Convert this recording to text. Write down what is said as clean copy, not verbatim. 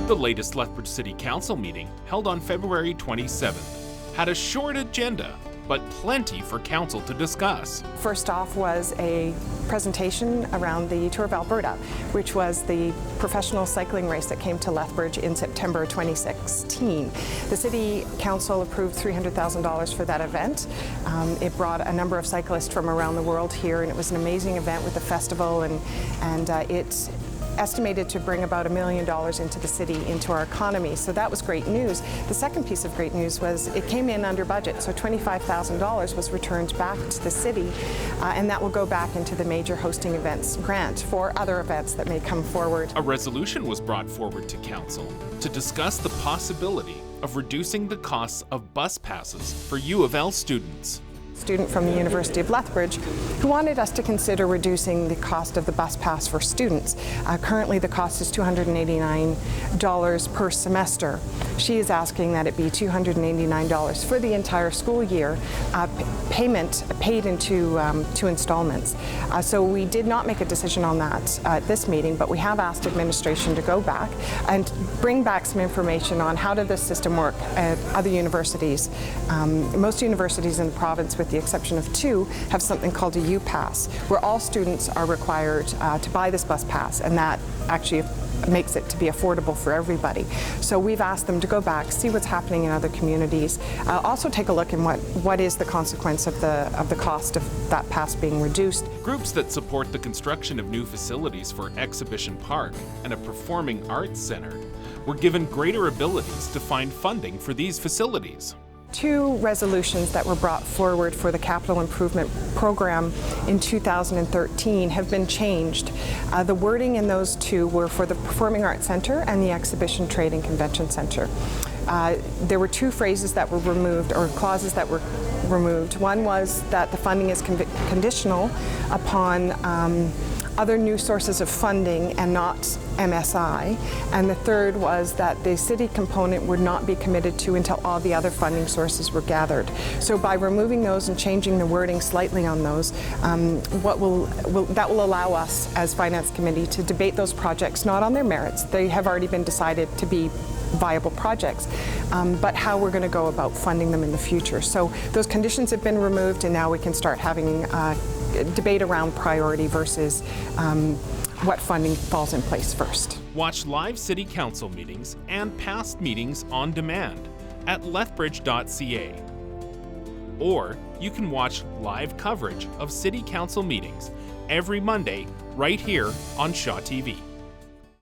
The latest Lethbridge City Council meeting, held on February 27th, had a short agenda, but plenty for Council to discuss. First off was a presentation around the Tour of Alberta, which was the professional cycling race that came to Lethbridge in September 2016. The City Council approved $300,000 for that event. It brought a number of cyclists from around the world here, and it was an amazing event with a festival, and it estimated to bring about $1 million into the city, into our economy. So that was great news. The second piece of great news was it came in under budget, so $25,000 was returned back to the city, and that will go back into the major hosting events grant for other events that may come forward. A resolution was brought forward to Council to discuss the possibility of reducing the costs of bus passes for U of L students. Student from the University of Lethbridge who wanted us to consider reducing the cost of the bus pass for students. Currently the cost is $289 per semester. She is asking that it be $289 for the entire school year, payment paid into two installments. So we did not make a decision on that at this meeting, but we have asked administration to go back and bring back some information on how did this system work at other universities. Most universities in the province, with the exception of two, have something called a U-Pass, where all students are required to buy this bus pass, and that actually makes it to be affordable for everybody. So we've asked them to go back, see what's happening in other communities, also take a look in what is the consequence of the cost of that pass being reduced. Groups that support the construction of new facilities for Exhibition Park and a performing arts center were given greater abilities to find funding for these facilities. Two resolutions that were brought forward for the capital improvement program in 2013 have been changed. The wording in those two were for the Performing Arts Centre and the Exhibition Trade and Convention Centre. There were two phrases that were removed, or clauses that were removed. One was that the funding is conditional upon other new sources of funding and not MSI. And the third was that the city component would not be committed to until all the other funding sources were gathered. So by removing those and changing the wording slightly on those, that will allow us as Finance Committee to debate those projects, not on their merits. They have already been decided to be viable projects, but how we're going to go about funding them in the future. So those conditions have been removed, and now we can start having debate around priority versus what funding falls in place first. Watch live City Council meetings and past meetings on demand at lethbridge.ca. Or you can watch live coverage of City Council meetings every Monday right here on Shaw TV.